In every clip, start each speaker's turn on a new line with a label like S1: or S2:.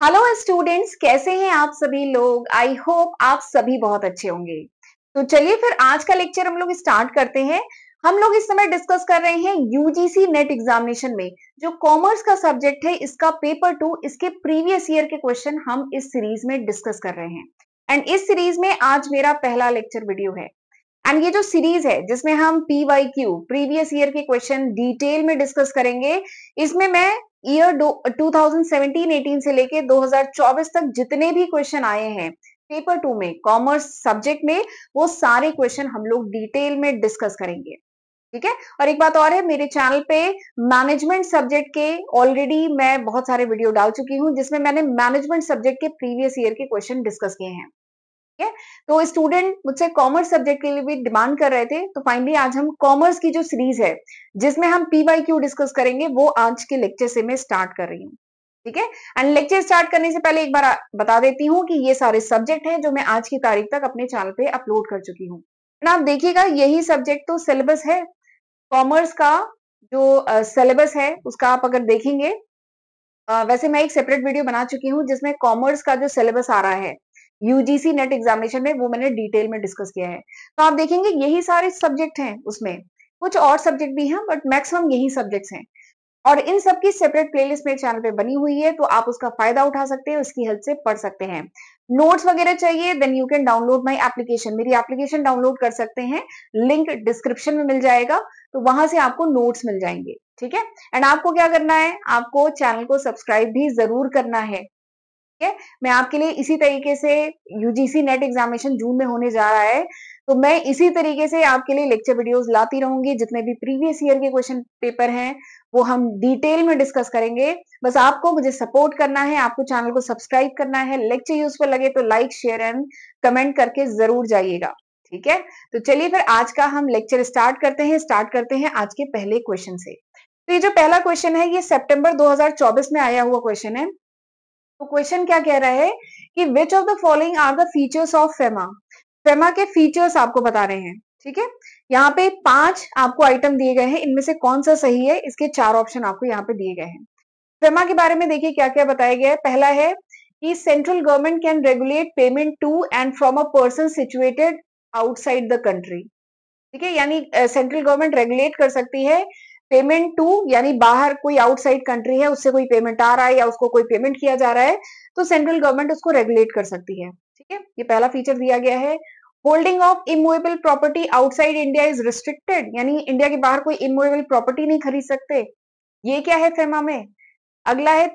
S1: Hello students, कैसे हैं आप सभी लोग। आई होप आप सभी बहुत अच्छे होंगे। तो चलिए फिर आज का लेक्चर हम लोग स्टार्ट करते हैं। हम लोग इस समय डिस्कस कर रहे हैं यूजीसी नेट एग्जामिनेशन में जो कॉमर्स का सब्जेक्ट है, इसका पेपर 2, इसके प्रीवियस ईयर के क्वेश्चन हम इस सीरीज में डिस्कस कर रहे हैं। एंड इस सीरीज में आज मेरा पहला लेक्चर वीडियो है। एंड ये जो सीरीज है जिसमें हम पीवाईक्यू प्रीवियस ईयर के क्वेश्चन डिटेल में डिस्कस करेंगे, इसमें मैं ईयर 2017-18 से लेके 2024 तक जितने भी क्वेश्चन आए हैं पेपर 2 में कॉमर्स सब्जेक्ट में, वो सारे क्वेश्चन हम लोग डिटेल में डिस्कस करेंगे। ठीक है। और एक बात और है, मेरे चैनल पे मैनेजमेंट सब्जेक्ट के ऑलरेडी मैं बहुत सारे वीडियो डाल चुकी हूँ जिसमें मैंने मैनेजमेंट सब्जेक्ट के प्रीवियस ईयर के क्वेश्चन डिस्कस किए हैं। ठीक है। तो स्टूडेंट मुझसे कॉमर्स सब्जेक्ट के लिए भी डिमांड कर रहे थे, तो फाइनली आज हम कॉमर्स की जो सीरीज है जिसमें हम पीवाईक्यू डिस्कस करेंगे, वो आज के लेक्चर से मैं स्टार्ट कर रही हूँ। ठीक है। एंड लेक्चर स्टार्ट करने से पहले एक बार बता देती हूँ कि ये सारे सब्जेक्ट हैं जो मैं आज की तारीख तक अपने चैनल पे अपलोड कर चुकी हूँ। ना आप देखिएगा, यही सब्जेक्ट तो सिलेबस है कॉमर्स का। जो सिलेबस है उसका आप अगर देखेंगे, वैसे मैं एक सेपरेट वीडियो बना चुकी हूँ जिसमें कॉमर्स का जो सिलेबस आ रहा है यूजीसी नेट एग्जामिनेशन में, वो मैंने डिटेल में डिस्कस किया है। तो आप देखेंगे यही सारे सब्जेक्ट हैं, उसमें कुछ और सब्जेक्ट भी हैं बट मैक्सिमम यही सब्जेक्ट्स हैं। और इन सब की सेपरेट प्लेलिस्ट मेरे चैनल पे बनी हुई है, तो आप उसका फायदा उठा सकते हैं, उसकी हेल्प से पढ़ सकते हैं। नोट्स वगैरह चाहिए then you can download my application. मेरी एप्लीकेशन डाउनलोड कर सकते हैं, लिंक डिस्क्रिप्शन में मिल जाएगा, तो वहां से आपको नोट्स मिल जाएंगे। ठीक है। एंड आपको क्या करना है, आपको चैनल को सब्सक्राइब भी जरूर करना है। ठीक है। मैं आपके लिए इसी तरीके से, यूजीसी नेट एग्जामिनेशन जून में होने जा रहा है, तो मैं इसी तरीके से आपके लिए लेक्चर वीडियोस लाती रहूंगी। जितने भी प्रीवियस ईयर के क्वेश्चन पेपर हैं वो हम डिटेल में डिस्कस करेंगे। बस आपको मुझे सपोर्ट करना है, आपको चैनल को सब्सक्राइब करना है। लेक्चर यूजफुल लगे तो लाइक शेयर एंड कमेंट करके जरूर जाइएगा। ठीक है। तो चलिए फिर आज का हम लेक्चर स्टार्ट करते हैं आज के पहले क्वेश्चन से। तो ये जो पहला क्वेश्चन है ये सितंबर 2024 में आया हुआ क्वेश्चन है। तो क्वेश्चन क्या कह रहा है कि which of the following are the features of FEMA. FEMA के फीचर्स आपको बता रहे हैं। ठीक है। यहाँ पे 5 आपको आइटम दिए गए हैं, इनमें से कौन सा सही है, इसके 4 ऑप्शन आपको यहाँ पे दिए गए हैं। फेमा के बारे में देखिए क्या क्या बताया गया है। पहला है कि central government can regulate payment to and from a person situated outside the country. ठीक है। यानी सेंट्रल गवर्नमेंट रेगुलेट कर सकती है पेमेंट टू, यानी बाहर कोई आउटसाइड कंट्री है, उससे कोई पेमेंट आ रहा है या उसको कोई पेमेंट किया जा रहा है, तो सेंट्रल गवर्नमेंट उसको रेगुलेट कर सकती है। ठीक है। ये पहला फीचर दिया गया है। Holding of immovable property outside India is restricted, यानी इंडिया के बाहर कोई इमूवेबल प्रॉपर्टी नहीं खरीद सकते। ये क्या है फेमा में। अगला है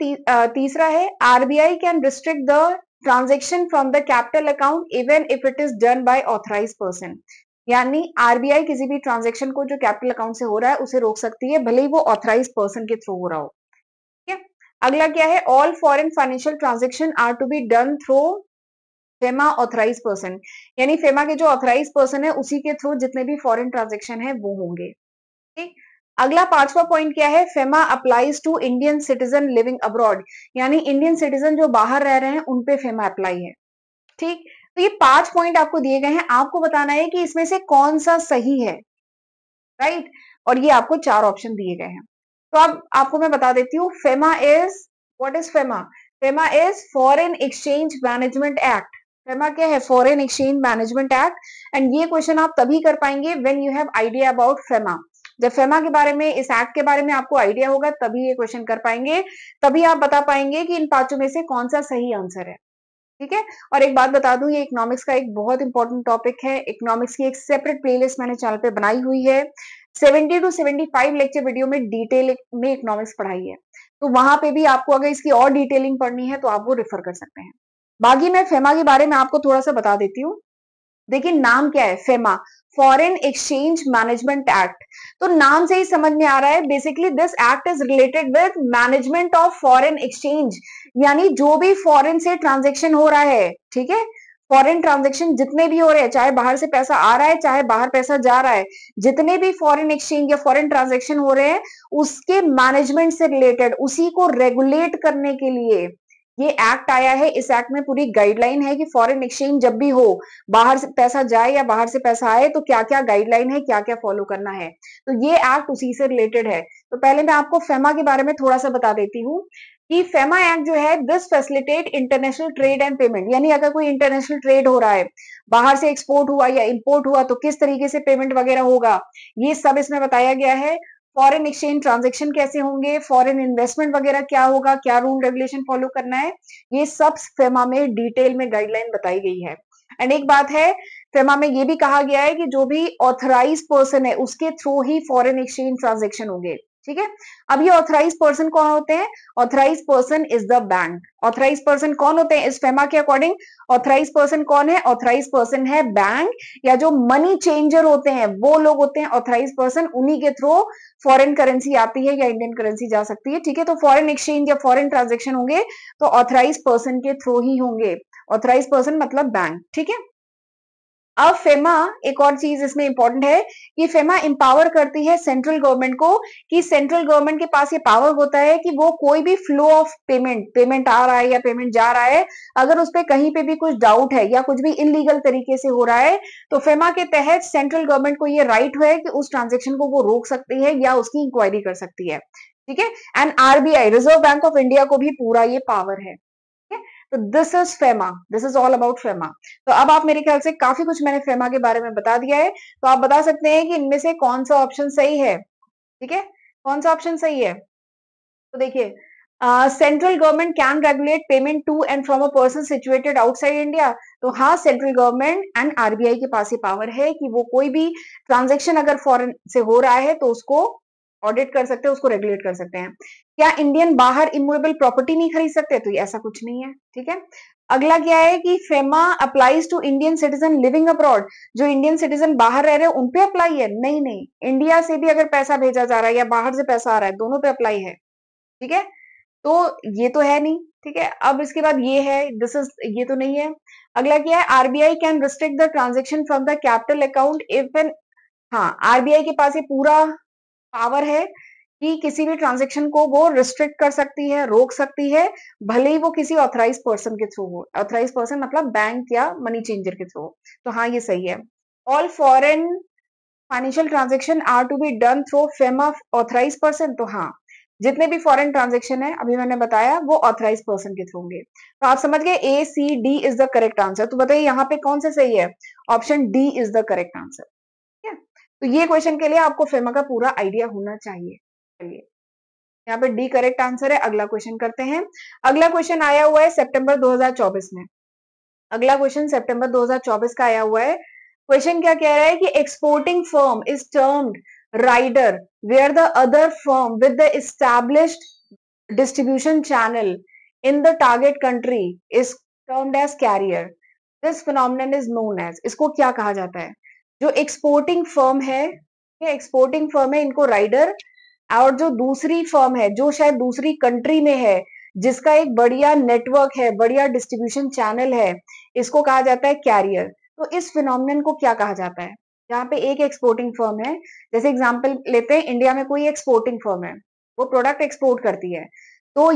S1: तीसरा है RBI can restrict the transaction from the capital account even if it is done by authorise person, यानी आरबीआई किसी भी ट्रांजेक्शन को जो कैपिटल अकाउंट से हो रहा है उसे रोक सकती है, भले ही वो ऑथराइज पर्सन के थ्रू हो रहा हो। ठीक है। अगला क्या है, all foreign financial transaction are to be done through FEMA authorise person, यानी फेमा के जो ऑथराइज पर्सन है उसी के थ्रू जितने भी फॉरेन ट्रांजेक्शन है वो होंगे। ठीक। अगला पांचवा पॉइंट क्या है, FEMA applies to Indian citizen living abroad, यानी इंडियन सिटीजन जो बाहर रह रहे हैं उन पे फेमा अप्लाई है। ठीक। तो ये 5 पॉइंट आपको दिए गए हैं, आपको बताना है कि इसमें से कौन सा सही है। राइट। और ये आपको 4 ऑप्शन दिए गए हैं। तो अब आपको मैं बता देती हूँ FEMA is, what is FEMA. FEMA is foreign exchange management act. FEMA क्या है, foreign exchange management act. And ये क्वेश्चन आप तभी कर पाएंगे when you have idea about FEMA. जब फेमा के बारे में, इस एक्ट के बारे में आपको आइडिया होगा तभी ये क्वेश्चन कर पाएंगे, तभी आप बता पाएंगे कि इन पांचों में से कौन सा सही आंसर है। ठीक है। और एक बात बता दूं, ये इकोनॉमिक्स का एक बहुत इंपॉर्टेंट टॉपिक है। इकोनॉमिक्स की एक सेपरेट प्लेलिस्ट मैंने चैनल पे बनाई हुई है। 70 to 75 लेक्चर वीडियो में डिटेल में इकोनॉमिक्स पढ़ाई है, तो वहां पे भी आपको अगर इसकी और डिटेलिंग पढ़नी है तो आप वो रेफर कर सकते हैं। बाकी मैं फेमा के बारे में आपको थोड़ा सा बता देती हूँ। देखिए नाम क्या है, FEMA, foreign exchange management act. तो नाम से ही समझ में आ रहा है, basically this act is related with management of foreign exchange, यानी जो भी फॉरेन से ट्रांजेक्शन हो रहा है। ठीक है। फॉरेन ट्रांजेक्शन जितने भी हो रहे हैं, चाहे बाहर से पैसा आ रहा है चाहे बाहर पैसा जा रहा है, जितने भी फॉरेन एक्सचेंज या फॉरेन ट्रांजेक्शन हो रहे हैं उसके मैनेजमेंट से रिलेटेड, उसी को रेगुलेट करने के लिए ये एक्ट आया है। इस एक्ट में पूरी गाइडलाइन है कि फॉरेन एक्सचेंज जब भी हो, बाहर से पैसा जाए या बाहर से पैसा आए, तो क्या क्या गाइडलाइन है, क्या क्या फॉलो करना है। तो ये एक्ट उसी से रिलेटेड है। तो पहले मैं आपको फेमा के बारे में थोड़ा सा बता देती हूँ। कि फेमा एक्ट जो है this facilitate international trade and payment, यानी अगर कोई इंटरनेशनल ट्रेड हो रहा है, बाहर से एक्सपोर्ट हुआ या इंपोर्ट हुआ, तो किस तरीके से पेमेंट वगैरह होगा, ये सब इसमें बताया गया है। फॉरेन एक्सचेंज ट्रांजेक्शन कैसे होंगे, फॉरेन इन्वेस्टमेंट वगैरह क्या होगा, क्या रूल रेगुलेशन फॉलो करना है, ये सब फेमा में डिटेल में गाइडलाइन बताई गई है। एंड एक बात है, फेमा में ये भी कहा गया है कि जो भी ऑथराइज पर्सन है उसके थ्रू ही फॉरेन एक्सचेंज ट्रांजेक्शन होंगे। ठीक है, अब ये ऑथराइज पर्सन कौन होते हैं? Authorise person is the bank. Authorise person कौन होते हैं इस फेमा के अकॉर्डिंग? ऑथराइज पर्सन कौन है? ऑथराइज पर्सन है बैंक, या जो मनी चेंजर होते हैं वो लोग होते हैं ऑथराइज पर्सन, उन्हीं के थ्रू फॉरेन करेंसी आती है या इंडियन करेंसी जा सकती है। ठीक है, तो फॉरेन एक्सचेंज या फॉरेन ट्रांजेक्शन होंगे तो ऑथराइज पर्सन के थ्रू ही होंगे। ऑथराइज पर्सन मतलब बैंक। ठीक है, अब फेमा एक और चीज इसमें इंपॉर्टेंट है कि फेमा इंपावर करती है सेंट्रल गवर्नमेंट को, कि सेंट्रल गवर्नमेंट के पास ये पावर होता है कि वो कोई भी फ्लो ऑफ पेमेंट आ रहा है या पेमेंट जा रहा है, अगर उस पर कहीं पे भी कुछ डाउट है या कुछ भी इलीगल तरीके से हो रहा है, तो फेमा के तहत सेंट्रल गवर्नमेंट को ये राइट है कि उस ट्रांजेक्शन को वो रोक सकती है या उसकी इंक्वायरी कर सकती है। ठीक है, and RBI reserve bank of India को भी पूरा ये पावर है। तो this is FEMA, this is all about FEMA. तो अब आप मेरे ख्याल से काफी कुछ मैंने फेमा के बारे में बता दिया है, तो आप बता सकते हैं कि इनमें से कौन सा ऑप्शन सही है। ठीक है, कौन सा ऑप्शन सही है? तो देखिए, central government can regulate payment to and from a person situated outside India. तो हाँ, सेंट्रल गवर्नमेंट एंड आरबीआई के पास ये पावर है कि वो कोई भी ट्रांजेक्शन अगर फॉरेन से हो रहा है तो उसको ऑडिट कर सकते हैं, उसको रेगुलेट कर सकते हैं। क्या इंडियन बाहर इमूवेबल प्रॉपर्टी नहीं खरीद सकते? तो ऐसा कुछ नहीं है। ठीक है, अगला क्या है कि FEMA applies to Indian citizen living abroad. जो इंडियन सिटीजन बाहर रह रहे हैं उन पे अप्लाई है? नहीं नहीं, इंडिया से भी अगर पैसा भेजा जा रहा है या बाहर से पैसा आ रहा है, दोनों पे अप्लाई है। ठीक है, तो ये तो है नहीं। ठीक है, अब इसके बाद ये है, दिस इज, ये तो नहीं है। अगला क्या है, RBI can restrict the transaction from the capital account if an, हाँ, आरबीआई के पास ये पूरा पावर है कि किसी भी ट्रांजेक्शन को वो रिस्ट्रिक्ट कर सकती है, रोक सकती है, भले ही वो किसी ऑथराइज पर्सन के थ्रू हो। ऑथराइज पर्सन मतलब बैंक या मनी चेंजर के थ्रू। तो हाँ, ये सही है। All foreign financial transaction are to be done through FEMA authorise person. तो हाँ, जितने भी फॉरेन ट्रांजेक्शन है अभी मैंने बताया वो ऑथराइज पर्सन के थ्रू होंगे। तो आप समझ गए, A C D is the correct answer. तो बताइए यहाँ पे कौन सा सही है? Option D is the correct answer. ठीक है, तो ये क्वेश्चन के लिए आपको फेमा का पूरा आइडिया होना चाहिए। चलिए, यहाँ पे डी करेक्ट आंसर है। अगला क्वेश्चन करते हैं। अगला क्वेश्चन आया हुआ है सितंबर 2024 में। अगला क्वेश्चन सितंबर 2024 का आया हुआ है। क्वेश्चन क्या कह रहा है कि exporting firm is termed rider where the other firm with the established distribution channel in the target country is termed as carrier. This phenomenon is known as, इसको क्या कहा जाता है? जो एक्सपोर्टिंग फर्म है, ये एक्सपोर्टिंग फर्म है, इनको राइडर, और जो दूसरी फर्म है जो शायद दूसरी कंट्री में है, जिसका एक बढ़िया नेटवर्क है, बढ़िया डिस्ट्रीब्यूशन चैनल है, इसको कहा जाता है कैरियर। तो इस फिनोमिनन को क्या कहा जाता है? जहाँ पे एक एक्सपोर्टिंग फर्म है, जैसे एग्जांपल लेते हैं, इंडिया में कोई एक्सपोर्टिंग फर्म है, वो प्रोडक्ट एक्सपोर्ट करती है, तो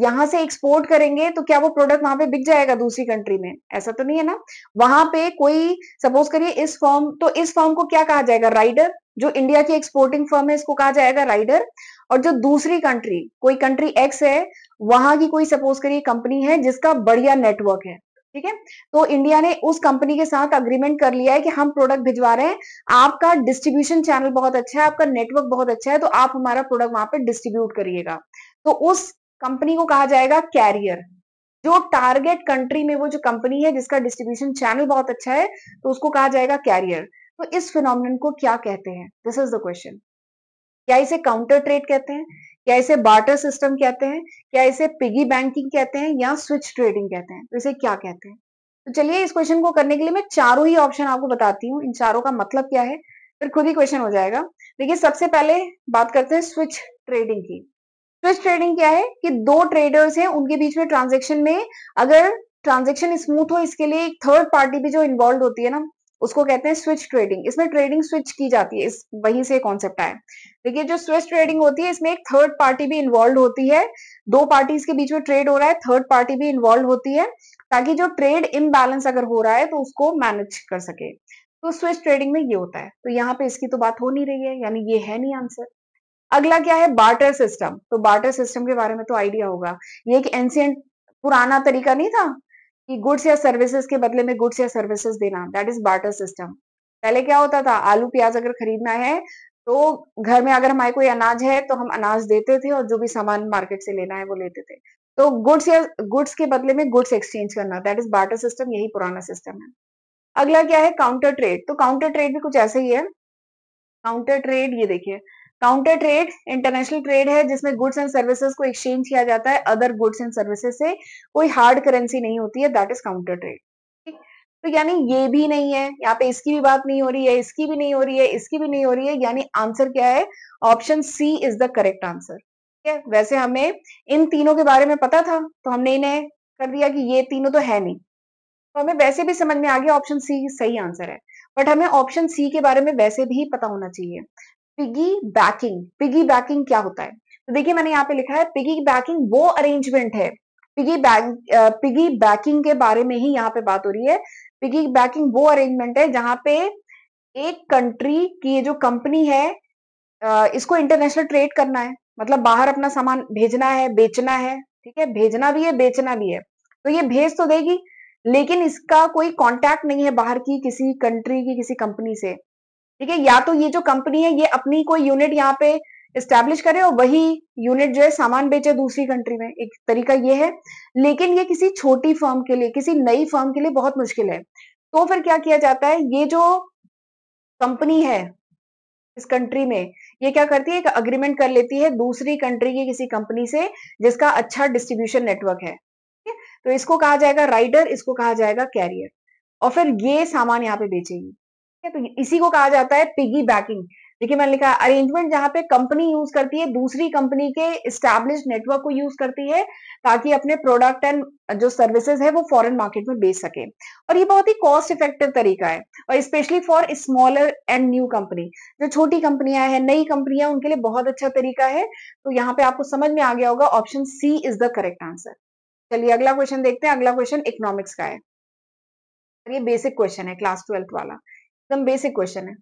S1: यहाँ से एक्सपोर्ट करेंगे तो क्या वो प्रोडक्ट वहां पे बिक जाएगा दूसरी कंट्री में? ऐसा तो नहीं है ना। वहां पे कोई सपोज करिए इस फर्म, तो इस फर्म को क्या कहा जाएगा? राइडर। जो इंडिया की एक्सपोर्टिंग फर्म है इसको कहा जाएगा राइडर। और जो दूसरी कंट्री, कोई कंट्री एक्स है, वहां की कोई सपोज करिए कंपनी है जिसका बढ़िया नेटवर्क है, ठीक है, तो इंडिया ने उस कंपनी के साथ अग्रीमेंट कर लिया है कि हम प्रोडक्ट भिजवा रहे हैं, आपका डिस्ट्रीब्यूशन चैनल बहुत अच्छा है, आपका नेटवर्क बहुत अच्छा है, तो आप हमारा प्रोडक्ट वहां पे डिस्ट्रीब्यूट करिएगा। तो उस कंपनी को कहा जाएगा कैरियर। जो टारगेट कंट्री में वो जो कंपनी है जिसका डिस्ट्रीब्यूशन चैनल बहुत अच्छा है, तो उसको कहा जाएगा कैरियर। तो इस फिनोमिनन को क्या कहते हैं? This is the question. क्या इसे काउंटर ट्रेड कहते हैं, क्या इसे बार्टर सिस्टम कहते हैं, क्या इसे पिगी बैंकिंग कहते हैं, या स्विच ट्रेडिंग कहते हैं? तो इसे क्या कहते हैं? तो चलिए, इस क्वेश्चन को करने के लिए मैं चारों ही ऑप्शन आपको बताती हूँ, इन चारों का मतलब क्या है, फिर खुद ही क्वेश्चन हो जाएगा। देखिए, सबसे पहले बात करते हैं स्विच ट्रेडिंग की। स्विच ट्रेडिंग क्या है कि दो ट्रेडर्स हैं, उनके बीच में ट्रांजेक्शन में अगर ट्रांजेक्शन स्मूथ हो, इसके लिए एक थर्ड पार्टी भी जो इन्वॉल्व होती है ना, उसको कहते हैं स्विच ट्रेडिंग। इसमें ट्रेडिंग स्विच की जाती है, इस वहीं से कॉन्सेप्ट आया। देखिए, जो स्विच ट्रेडिंग होती है इसमें एक थर्ड पार्टी भी इन्वॉल्व होती है, दो पार्टीज के बीच में ट्रेड हो रहा है, थर्ड पार्टी भी इन्वॉल्व होती है, ताकि जो ट्रेड इम्बैलेंस अगर हो रहा है तो उसको मैनेज कर सके। तो स्विच ट्रेडिंग में ये होता है। तो यहाँ पे इसकी तो बात हो नहीं रही है, यानी ये है नहीं आंसर। अगला क्या है, बार्टर सिस्टम। तो बार्टर सिस्टम के बारे में तो आइडिया होगा, ये एक एंशियंट पुराना तरीका नहीं था कि गुड्स या सर्विसेज के बदले में गुड्स या सर्विसेज देना, दैट इज बार्टर सिस्टम। पहले क्या होता था, आलू प्याज अगर खरीदना है तो घर में अगर हमारे कोई अनाज है तो हम अनाज देते थे और जो भी सामान मार्केट से लेना है वो लेते थे। तो गुड्स या गुड्स के बदले में गुड्स एक्सचेंज करना, दैट इज बार्टर सिस्टम, यही पुराना सिस्टम है। अगला क्या है, काउंटर ट्रेड। तो काउंटर ट्रेड भी कुछ ऐसे ही है। काउंटर ट्रेड, ये देखिए, काउंटर ट्रेड इंटरनेशनल ट्रेड है जिसमें गुड्स एंड सर्विसेज को एक्सचेंज किया जाता है अदर गुड्स एंड सर्विसेज से, कोई हार्ड करेंसी नहीं होती है, दैट इज काउंटर ट्रेड। तो यानी ये भी नहीं है, यहाँ पे इसकी भी बात नहीं हो रही है, इसकी भी नहीं हो रही है, इसकी भी नहीं हो रही है, यानी आंसर क्या है, option C is the correct answer. ठीक है, वैसे हमें इन तीनों के बारे में पता था तो हमने इन्हें कर दिया कि ये तीनों तो है नहीं, तो हमें वैसे भी समझ में आ गया ऑप्शन सी सही आंसर है। बट हमें ऑप्शन सी के बारे में वैसे भी पता होना चाहिए। पिगी बैकिंग, पिगी बैकिंग क्या होता है? तो देखिए मैंने यहाँ पे लिखा है पिगी बैकिंग वो अरेंजमेंट है, पिगी बैकिंग के बारे में ही यहाँ पे बात हो रही है। पिगी बैकिंग वो अरेंजमेंट है जहां पे एक कंट्री की जो कंपनी है, इसको इंटरनेशनल ट्रेड करना है, मतलब बाहर अपना सामान भेजना है, बेचना है, ठीक है, भेजना भी है बेचना भी है, तो ये भेज तो देगी लेकिन इसका कोई कांटेक्ट नहीं है बाहर की किसी कंट्री की किसी कंपनी से। ठीक है, या तो ये जो कंपनी है ये अपनी कोई यूनिट यहाँ पे इस्टेब्लिश करे और वही यूनिट जो है सामान बेचे दूसरी कंट्री में, एक तरीका ये है। लेकिन ये किसी छोटी फर्म के लिए, किसी नई फर्म के लिए बहुत मुश्किल है। तो फिर क्या किया जाता है, ये जो कंपनी है इस कंट्री में, ये क्या करती है, एक अग्रीमेंट कर लेती है दूसरी कंट्री की किसी कंपनी से जिसका अच्छा डिस्ट्रीब्यूशन नेटवर्क है। ठीक है, तो इसको कहा जाएगा राइडर, इसको कहा जाएगा कैरियर, और फिर ये सामान यहाँ पे बेचेगी। ठीक है, तो इसी को कहा जाता है पिगी बैकिंग। देखिए मैंने लिखा है अरेंजमेंट जहां पे कंपनी यूज करती है दूसरी कंपनी के स्टैब्लिश नेटवर्क को यूज करती है ताकि अपने प्रोडक्ट एंड जो सर्विसेज है वो फॉरेन मार्केट में बेच सके। और ये बहुत ही कॉस्ट इफेक्टिव तरीका है, और specially for smaller and new company, जो छोटी कंपनियां हैं, नई कंपनियां, उनके लिए बहुत अच्छा तरीका है। तो यहाँ पे आपको समझ में आ गया होगा, option C is the correct answer. चलिए अगला क्वेश्चन देखते हैं। अगला क्वेश्चन इकोनॉमिक्स का है, और ये बेसिक क्वेश्चन है, क्लास 12th वाला, एकदम बेसिक क्वेश्चन है।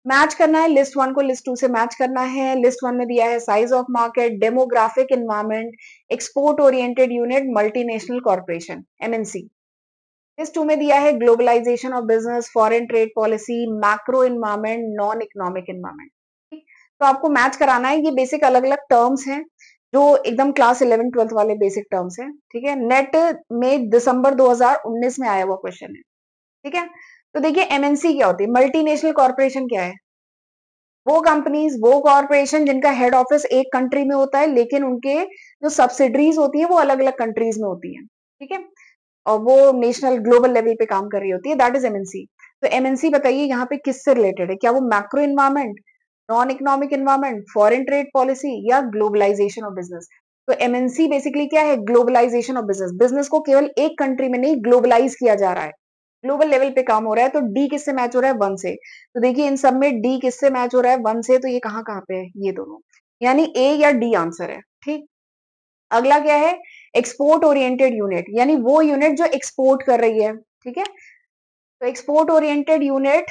S1: मैच करना है लिस्ट वन को लिस्ट टू से मैच करना है। लिस्ट वन में दिया है size of market, demographic environment, export oriented unit, multinational corporation MNC. List two में दिया है globalisation of business, foreign trade policy, macro environment, non economic environment. तो आपको मैच कराना है, ये बेसिक अलग अलग टर्म्स हैं जो एकदम क्लास 11 12th वाले बेसिक टर्म्स हैं। ठीक है, नेट में दिसंबर 2019 में आया हुआ क्वेश्चन है। ठीक है, तो देखिए एमएनसी क्या होती है, मल्टीनेशनल कॉर्पोरेशन क्या है, वो कंपनीज, वो कॉर्पोरेशन जिनका हेड ऑफिस एक कंट्री में होता है लेकिन उनके जो सब्सिडरीज होती है वो अलग अलग कंट्रीज में होती है। ठीक है, और वो नेशनल ग्लोबल लेवल पे काम कर रही होती है, दैट इज एमएनसी। तो एमएनसी बताइए यहाँ पे किससे रिलेटेड है, क्या वो macro environment, non economic environment, foreign trade policy, या ग्लोबलाइजेशन ऑफ बिजनेस? तो एमएनसी बेसिकली क्या है, ग्लोबलाइजेशन ऑफ बिजनेस, बिजनेस को केवल एक कंट्री में नहीं ग्लोबलाइज किया जा रहा है, ग्लोबल लेवल पे काम हो रहा है। तो डी किससे मैच हो रहा है, वन से। तो देखिए इन सब में डी किससे मैच हो रहा है, वन से, तो ये कहाँ कहाँ पे है, ये दोनों, यानी ए या डी आंसर है। ठीक, अगला क्या है, एक्सपोर्ट ओरिएंटेड यूनिट, यानी वो यूनिट जो एक्सपोर्ट कर रही है। ठीक है, तो एक्सपोर्ट ओरिएंटेड यूनिट,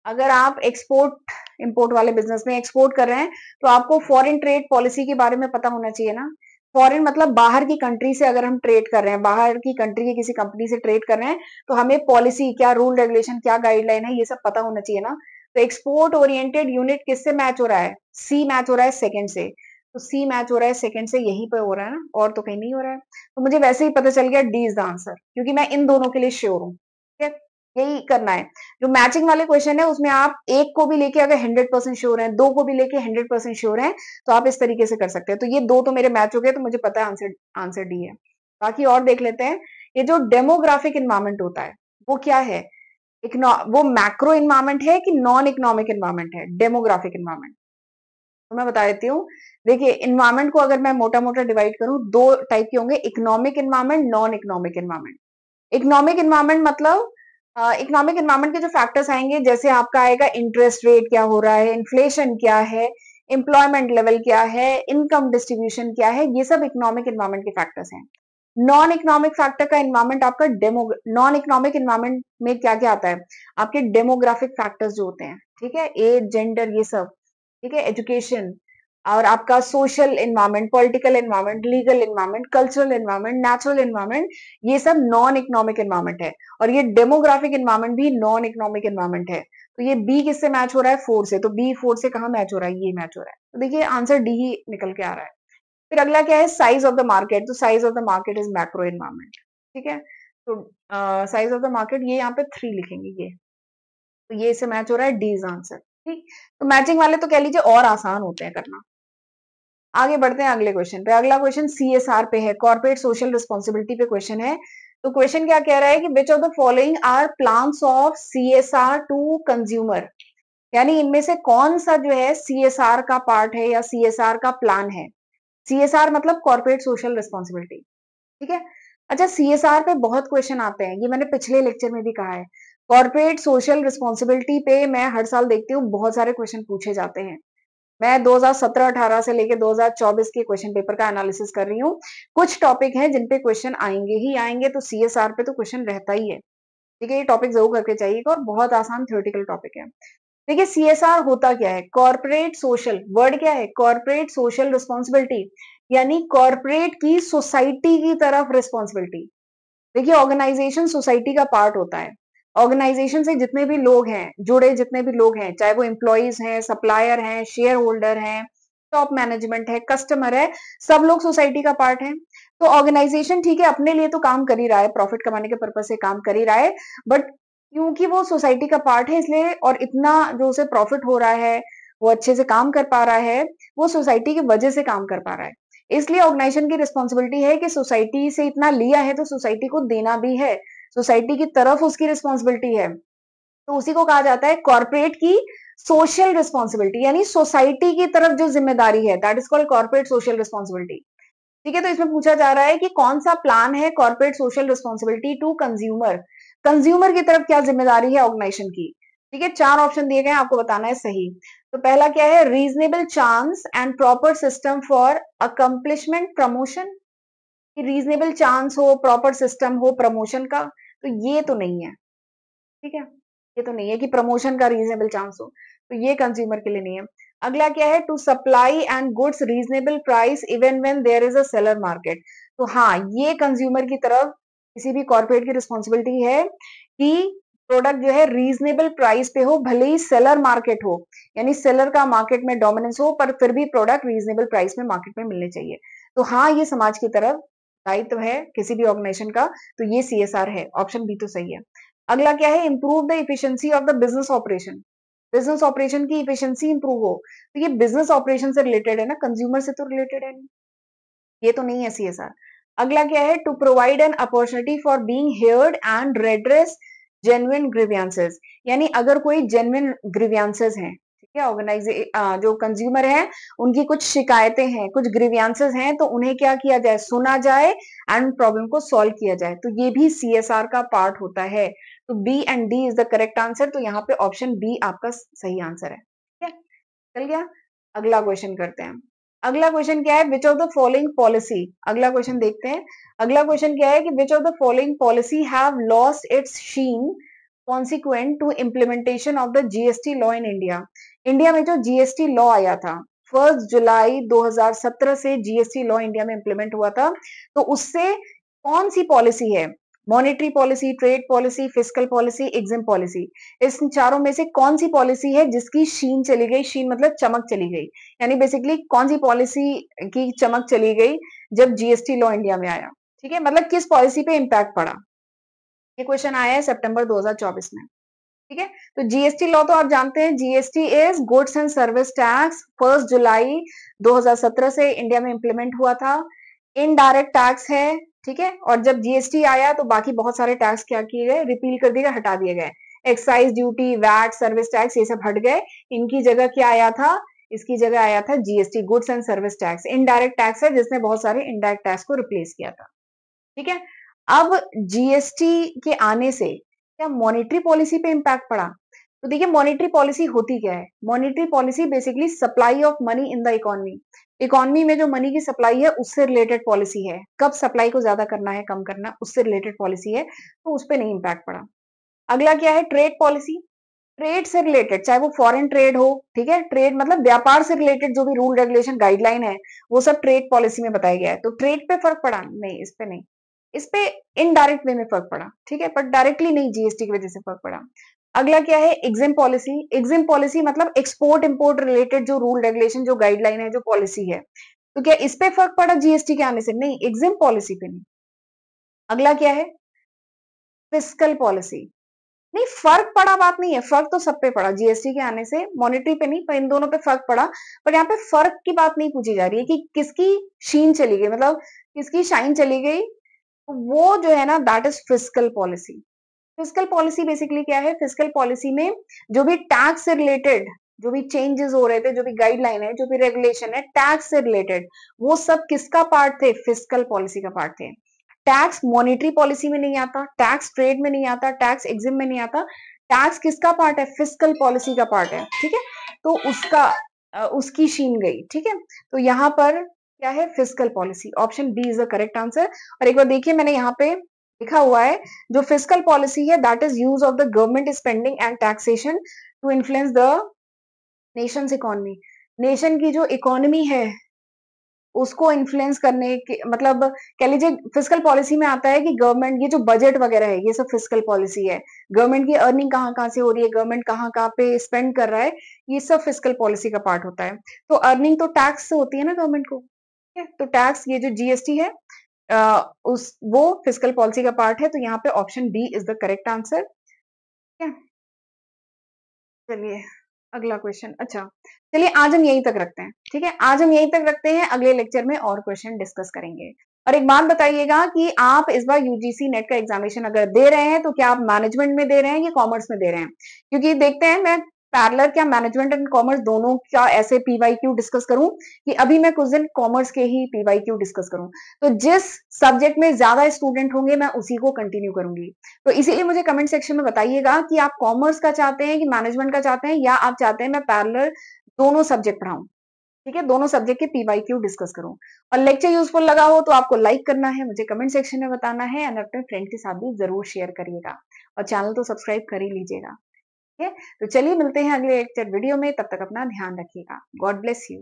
S1: अगर आप एक्सपोर्ट इंपोर्ट वाले बिजनेस में एक्सपोर्ट कर रहे हैं तो आपको फॉरेन ट्रेड पॉलिसी के बारे में पता होना चाहिए ना। फॉरेन मतलब बाहर की कंट्री से अगर हम ट्रेड कर रहे हैं, बाहर की कंट्री की किसी कंपनी से ट्रेड कर रहे हैं, तो हमें पॉलिसी क्या, रूल रेगुलेशन क्या, गाइडलाइन है, ये सब पता होना चाहिए ना। तो एक्सपोर्ट ओरिएंटेड यूनिट किससे मैच हो रहा है, सी मैच हो रहा है सेकंड से। तो सी मैच हो रहा है सेकंड से, यहीं पे हो रहा है ना, और तो कहीं नहीं हो रहा है। तो मुझे वैसे ही पता चल गया डी इज द आंसर, क्योंकि मैं इन दोनों के लिए श्योर हूँ। ठीक है, यही करना है। जो मैचिंग वाले क्वेश्चन है उसमें आप एक को भी लेके अगर 100% श्योर है, दो को भी लेके 100% श्योर है, तो आप इस तरीके से कर सकते हैं। तो ये दो तो मेरे मैच हो गए, तो मुझे पता है आंसर आंसर डी है। बाकी और देख लेते हैं। ये जो डेमोग्राफिक इन्वायरमेंट होता है वो क्या है, वो मैक्रो इन्वायरमेंट है कि नॉन इकोनॉमिक इन्वायरमेंट है, डेमोग्राफिक इन्वायरमेंट? तो मैं बता देती हूँ। देखिए इन्वायरमेंट को अगर मैं मोटा मोटा डिवाइड करूं, दो टाइप के होंगे, economic environment, non economic environment. Economic environment मतलब इकोनॉमिक इन्वायरमेंट के जो फैक्टर्स आएंगे, जैसे आपका आएगा इंटरेस्ट रेट क्या हो रहा है, इन्फ्लेशन क्या है, एम्प्लॉयमेंट लेवल क्या है, इनकम डिस्ट्रीब्यूशन क्या है, ये सब इकोनॉमिक इन्वायरमेंट के फैक्टर्स हैं। नॉन इकोनॉमिक फैक्टर का इन्वायरमेंट आपका नॉन इकोनॉमिक इन्वायरमेंट में क्या क्या आता है, आपके डेमोग्राफिक फैक्टर्स जो होते हैं, ठीक है, एज, जेंडर, ये सब। ठीक है, एजुकेशन और आपका social environment, political environment, legal environment, cultural environment, natural environment, ये सब नॉन इकोनॉमिक एनवायरनमेंट है। और ये डेमोग्राफिक एनवायरनमेंट भी नॉन इकोनॉमिक एनवायरनमेंट है। तो ये बी किससे मैच हो रहा है? 4 से। तो बी 4 से कहाँ मैच हो रहा है? ये मैच हो रहा है। तो देखिए आंसर डी ही निकल के आ रहा है। फिर अगला क्या है? Size of the market. तो size of the market is macro environment. ठीक है, तो साइज ऑफ द मार्केट ये यहाँ पे 3 लिखेंगे ये। तो ये इससे मैच हो रहा है, डी इज आंसर। ठीक, तो मैचिंग वाले तो कह लीजिए और आसान होते हैं करना। आगे बढ़ते हैं अगले क्वेश्चन पे। अगला क्वेश्चन सीएसआर पे है, कॉर्पोरेट सोशल रिस्पॉन्सिबिलिटी पे क्वेश्चन है। तो क्वेश्चन क्या कह रहा है कि which of the following are plans of CSR to consumer, यानी इनमें से कौन सा जो है सीएसआर का पार्ट है या सीएसआर का प्लान है। सीएसआर मतलब कॉर्पोरेट सोशल रिस्पॉन्सिबिलिटी। ठीक है, अच्छा सीएसआर पे बहुत क्वेश्चन आते हैं, ये मैंने पिछले लेक्चर में भी कहा है। कॉर्पोरेट सोशल रिस्पॉन्सिबिलिटी पे मैं हर साल देखती हूँ बहुत सारे क्वेश्चन पूछे जाते हैं। मैं 2017-18 से लेके 2024 के क्वेश्चन पेपर का एनालिसिस कर रही हूँ। कुछ टॉपिक हैं जिन पे क्वेश्चन आएंगे ही आएंगे, तो सीएसआर पे तो क्वेश्चन रहता ही है। ठीक है, ये टॉपिक जरूर करके चाहिएगा और बहुत आसान थ्योरेटिकल टॉपिक है। देखिए सीएसआर होता क्या है? कॉर्पोरेट सोशल, वर्ड क्या है? कॉर्पोरेट सोशल रिस्पॉन्सिबिलिटी, यानी कॉर्पोरेट की सोसाइटी की तरफ रिस्पॉन्सिबिलिटी। देखिए ऑर्गेनाइजेशन सोसाइटी का पार्ट होता है। ऑर्गेनाइजेशन से जितने भी लोग हैं जुड़े, जितने भी लोग हैं, चाहे वो एम्प्लॉइज हैं, सप्लायर हैं, शेयर होल्डर हैं, टॉप मैनेजमेंट है, कस्टमर है, सब लोग सोसाइटी का पार्ट है। तो ऑर्गेनाइजेशन ठीक है अपने लिए तो काम कर ही रहा है, प्रॉफिट कमाने के पर्पज से काम कर ही रहा है, बट क्योंकि वो सोसाइटी का पार्ट है इसलिए, और इतना जो उसे प्रॉफिट हो रहा है, वो अच्छे से काम कर पा रहा है, वो सोसाइटी की वजह से काम कर पा रहा है। इसलिए ऑर्गेनाइजेशन की रिस्पॉन्सिबिलिटी है कि सोसाइटी से इतना लिया है तो सोसाइटी को देना भी है, सोसाइटी की तरफ उसकी रिस्पॉन्सिबिलिटी है। तो उसी को कहा जाता है कॉर्पोरेट की सोशल रिस्पॉन्सिबिलिटी, यानी सोसाइटी की तरफ जो जिम्मेदारी है, that is called corporate social responsibility. ठीक है, तो इसमें पूछा जा रहा है कि कौन सा प्लान है corporate social responsibility to consumer, consumer की तरफ क्या जिम्मेदारी है ऑर्गेनाइजेशन की। ठीक है, 4 ऑप्शन दिए गए हैं, आपको बताना है सही। तो पहला क्या है? Reasonable chance and proper system for accomplishment promotion, कि रीजनेबल चांस हो, प्रॉपर सिस्टम हो प्रमोशन का, तो ये तो नहीं है। ठीक है, ये तो नहीं है कि प्रमोशन का रीजनेबल चांस हो, तो ये कंज्यूमर के लिए नहीं है। अगला क्या है? To supply and goods reasonable price even when there is a seller market. तो हाँ, ये कंज्यूमर की तरफ किसी भी कॉर्पोरेट की रिस्पॉन्सिबिलिटी है कि प्रोडक्ट जो है रीजनेबल प्राइस पे हो, भले ही सेलर मार्केट हो, यानी सेलर का मार्केट में डोमिनेंस हो, पर फिर भी प्रोडक्ट रीजनेबल प्राइस में मार्केट में मिलने चाहिए। तो हाँ, ये समाज की तरफ दायित्व है किसी भी ऑर्गेनाइजेशन का, तो ये सीएसआर है, ऑप्शन बी तो सही है। अगला क्या है? Improve the efficiency of the business operation, business operation की इफिशियंसी इंप्रूव हो, तो ये बिजनेस ऑपरेशन से रिलेटेड है ना, कंज्यूमर से तो रिलेटेड है नहीं, ये तो नहीं है सीएसआर। अगला क्या है? To provide an opportunity for being heard and redress genuine grievances, यानी अगर कोई जेन्युइन ग्रीवियंसेस हैं, ठीक है, जो कंज्यूमर है उनकी कुछ शिकायतें हैं, कुछ ग्रीवियंसेस हैं, तो उन्हें क्या किया जाए? सुना जाए एंड प्रॉब्लम को सॉल्व किया जाए, तो ये भी सीएसआर का पार्ट होता है। तो B and D is the correct answer, तो यहाँ पे ऑप्शन बी आपका सही आंसर है। ठीक है, चल गया। अगला क्वेश्चन करते हैं। अगला क्वेश्चन क्या है? Which of the following policy, अगला क्वेश्चन देखते हैं। अगला क्वेश्चन क्या है कि which of the following policy have lost its sheen consequent to implementation of the GST law in India. India में जो जीएसटी लॉ आया था 1 जुलाई 2017 से जीएसटी लॉ इंडिया में इंप्लीमेंट हुआ था, तो उससे कौन सी पॉलिसी है? Monetary policy, trade policy, fiscal policy, EXIM policy, इस चारों में से कौन सी पॉलिसी है जिसकी शीन चली गई? शीन मतलब चमक चली गई, यानी बेसिकली कौन सी पॉलिसी की चमक चली गई जब जीएसटी लॉ इंडिया में आया। ठीक है, मतलब किस पॉलिसी पे इंपैक्ट पड़ा, ये क्वेश्चन आया है सितंबर 2024 में। ठीक है, तो जीएसटी लॉ तो आप जानते हैं, GST is goods and service tax, 1 जुलाई 2017 से इंडिया में इंप्लीमेंट हुआ था। इनडायरेक्ट टैक्स है, ठीक है, और जब जीएसटी आया तो बाकी बहुत सारे टैक्स क्या किए गए? रिपील कर दिए गए, हटा दिए गए। Excise duty, VAT, service tax, ये सब हट गए। इनकी जगह क्या आया था? इसकी जगह आया था GST, goods and service tax. Indirect tax है जिसने बहुत सारे इनडायरेक्ट टैक्स को रिप्लेस किया था। ठीक है, अब जीएसटी के आने से क्या मॉनेटरी पॉलिसी पे इंपैक्ट पड़ा? तो देखिए मॉनेटरी पॉलिसी होती क्या है? Monetary policy basically supply of money in the economy, economy में जो मनी की सप्लाई है उससे रिलेटेड पॉलिसी है। कब सप्लाई को ज्यादा करना है, कम करना, उससे रिलेटेड पॉलिसी है, तो उस पर नहीं इंपैक्ट पड़ा। अगला क्या है? Trade policy. ट्रेड से रिलेटेड, चाहे वो फॉरेन ट्रेड हो, ठीक है, ट्रेड मतलब व्यापार से रिलेटेड जो भी रूल रेगुलेशन गाइडलाइन है वो सब ट्रेड पॉलिसी में बताया गया है। तो ट्रेड पे फर्क पड़ा नहीं, इस पे नहीं, इस पे इनडायरेक्ट वे में फर्क पड़ा, ठीक है, बट डायरेक्टली नहीं, जीएसटी की वजह से फर्क पड़ा। अगला क्या है, एग्जिम पॉलिसी। एग्जिम पॉलिसी मतलब एक्सपोर्ट इंपोर्ट रिलेटेड जो रूल रेगुलेशन जो गाइडलाइन है जो पॉलिसी है, तो क्या इस पे फर्क पड़ा जीएसटी के आने से? नहीं, एग्जिम पॉलिसी पे नहीं। अगला क्या है, फिस्कल पॉलिसी। नहीं, फर्क पड़ा बात नहीं है, फर्क तो सब पे पड़ा जीएसटी के आने से, मॉनेटरी पे नहीं पर इन दोनों पे फर्क पड़ा। पर यहाँ पे फर्क की बात नहीं पूछी जा रही है कि किसकी शीन चली गई, मतलब किसकी शाइन चली गई, तो वो जो है ना that is fiscal policy. Fiscal policy basically क्या है, फिस्कल पॉलिसी में जो भी टैक्स से रिलेटेड जो भी चेंजेस हो रहे थे, जो भी गाइडलाइन है, जो भी रेगुलेशन है टैक्स से रिलेटेड, वो सब किसका पार्ट थे, फिस्कल पॉलिसी का पार्ट थे। टैक्स मॉनेटरी पॉलिसी में नहीं आता, टैक्स ट्रेड में नहीं आता, टैक्स एग्जिम में नहीं आता, टैक्स किसका पार्ट है, फिस्कल पॉलिसी का पार्ट है, ठीक है। तो उसका उसकी शीन गई, ठीक है। तो यहाँ पर क्या है, fiscal policy, option B is the correct answer. और एक बार देखिए मैंने यहाँ पे लिखा हुआ है, जो फिस्कल पॉलिसी है that is use of the government spending and taxation to influence the nation's economy. Nation की जो इकोनॉमी है उसको इन्फ्लुएंस करने के मतलब कह लीजिए फिस्कल पॉलिसी में आता है कि गवर्नमेंट ये जो बजट वगैरह है ये सब फिस्कल पॉलिसी है, गवर्नमेंट की अर्निंग कहाँ कहाँ से हो रही है, गवर्नमेंट कहाँ कहाँ पे स्पेंड कर रहा है, ये सब फिस्कल पॉलिसी का पार्ट होता है। तो अर्निंग तो टैक्स से होती है ना गवर्नमेंट को, ठीक है, तो टैक्स ये जो जीएसटी है उस वो फिस्कल पॉलिसी का पार्ट है। तो यहाँ पे option B is the correct answer, ठीक है। चलिए अगला क्वेश्चन, अच्छा चलिए आज हम यहीं तक रखते हैं, ठीक है, आज हम यहीं तक रखते हैं, अगले लेक्चर में और क्वेश्चन डिस्कस करेंगे। और एक बात बताइएगा कि आप इस बार यूजीसी नेट का एग्जामिनेशन अगर दे रहे हैं तो क्या आप मैनेजमेंट में दे रहे हैं या कॉमर्स में दे रहे हैं, क्योंकि देखते हैं मैं पैरेलल क्या मैनेजमेंट एंड कॉमर्स दोनों का ऐसे पीवाईक्यू डिस्कस करूं कि अभी मैं कुछ दिन कॉमर्स के ही पीवाईक्यू डिस्कस करूं, तो जिस सब्जेक्ट में ज्यादा स्टूडेंट होंगे मैं उसी को कंटिन्यू करूंगी। तो इसीलिए मुझे कमेंट सेक्शन में बताइएगा कि आप कॉमर्स का चाहते हैं कि मैनेजमेंट का चाहते हैं, या आप चाहते हैं मैं पैरेलल दोनों सब्जेक्ट पढ़ाऊं, ठीक है, दोनों सब्जेक्ट के पीवाईक्यू डिस्कस करूं। और लेक्चर यूजफुल लगा हो तो आपको लाइक करना है, मुझे कमेंट सेक्शन में बताना है, एंड अपने फ्रेंड के साथ भी जरूर शेयर करिएगा, और चैनल तो सब्सक्राइब कर ही लीजिएगा, ठीक है। तो चलिए मिलते हैं अगले लेक्चर वीडियो में, तब तक अपना ध्यान रखिएगा, गॉड ब्लेस यू।